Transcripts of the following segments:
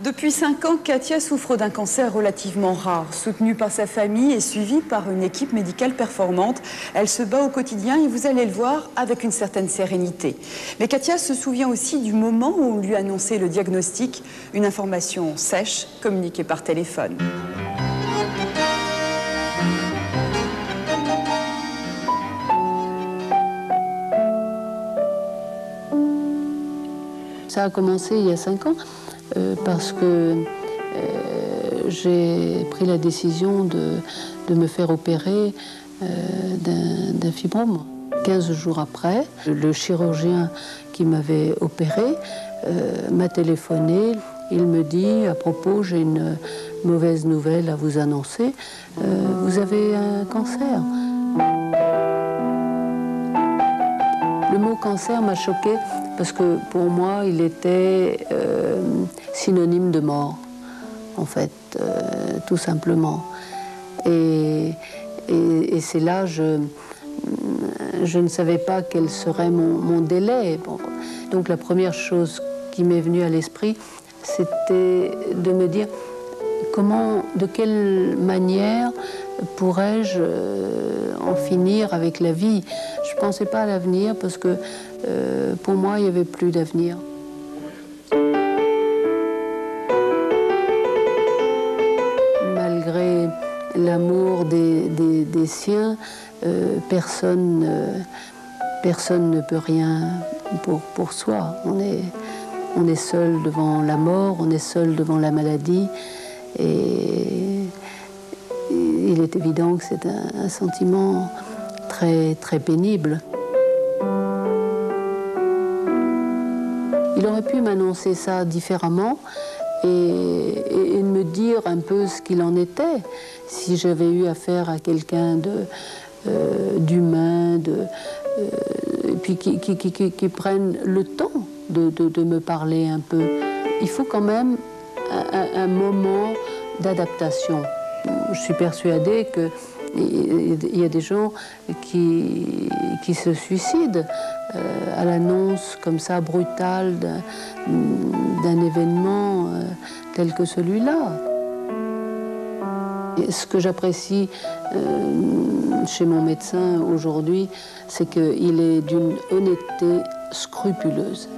Depuis 5 ans, Katia souffre d'un cancer relativement rare. Soutenue par sa famille et suivie par une équipe médicale performante, elle se bat au quotidien et vous allez le voir avec une certaine sérénité. Mais Katia se souvient aussi du moment où on lui a annoncé le diagnostic, une information sèche communiquée par téléphone. Ça a commencé il y a 5 ans. Parce que j'ai pris la décision de me faire opérer d'un fibrome. 15 jours après, le chirurgien qui m'avait opéré m'a téléphoné. Il me dit, à propos, j'ai une mauvaise nouvelle à vous annoncer. Vous avez un cancer. Le mot cancer m'a choquée parce que pour moi, il était synonyme de mort, en fait, tout simplement. Et c'est là, je ne savais pas quel serait mon délai. Bon. Donc la première chose qui m'est venue à l'esprit, c'était de me dire de quelle manière pourrais-je en finir avec la vie. Je ne pensais pas à l'avenir parce que pour moi, il n'y avait plus d'avenir. Malgré l'amour des siens, personne ne peut rien pour soi. On est seul devant la mort, on est seul devant la maladie. Et il est évident que c'est un sentiment très, très pénible. Il aurait pu m'annoncer ça différemment et me dire un peu ce qu'il en était. Si j'avais eu affaire à quelqu'un d'humain, et puis qui prenne le temps de me parler un peu. Il faut quand même un moment d'adaptation. Je suis persuadée qu'il y a des gens qui se suicident à l'annonce comme ça brutale d'un événement tel que celui-là. Ce que j'apprécie chez mon médecin aujourd'hui, c'est qu'il est d'une honnêteté scrupuleuse.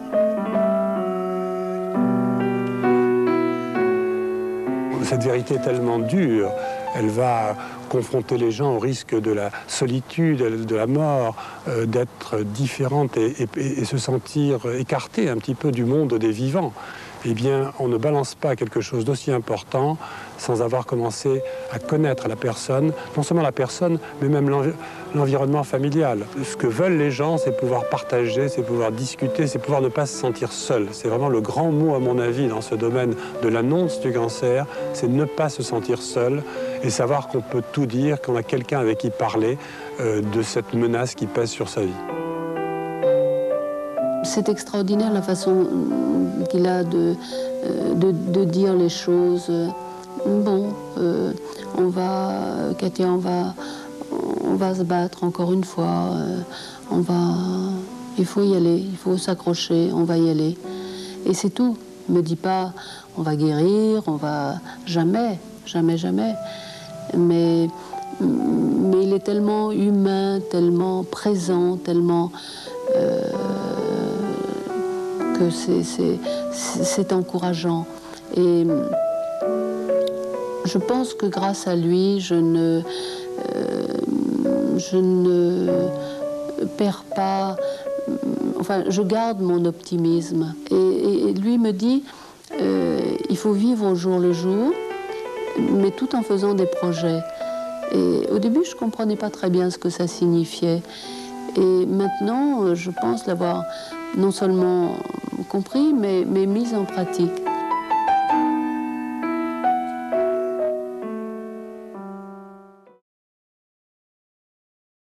Cette vérité est tellement dure, elle va confronter les gens au risque de la solitude, de la mort, d'être différente et se sentir écarté un petit peu du monde des vivants. Eh bien, on ne balance pas quelque chose d'aussi important sans avoir commencé à connaître la personne, non seulement la personne, mais même l'environnement familial. Ce que veulent les gens, c'est pouvoir partager, c'est pouvoir discuter, c'est pouvoir ne pas se sentir seul. C'est vraiment le grand mot, à mon avis, dans ce domaine de l'annonce du cancer, c'est ne pas se sentir seul et savoir qu'on peut tout dire, qu'on a quelqu'un avec qui parler de cette menace qui pèse sur sa vie. C'est extraordinaire la façon qu'il a de dire les choses. Bon, Katia, on va se battre encore une fois. Il faut y aller, il faut s'accrocher, on va y aller. Et c'est tout. Il ne me dit pas, on va guérir, on va... Jamais, jamais, jamais. Mais il est tellement humain, tellement présent, tellement... que c'est encourageant. Et je pense que grâce à lui, je ne perds pas... Enfin, je garde mon optimisme. Et lui me dit, il faut vivre au jour le jour, mais tout en faisant des projets. Et au début, je ne comprenais pas très bien ce que ça signifiait. Et maintenant, je pense l'avoir non seulement compris, mais mise en pratique.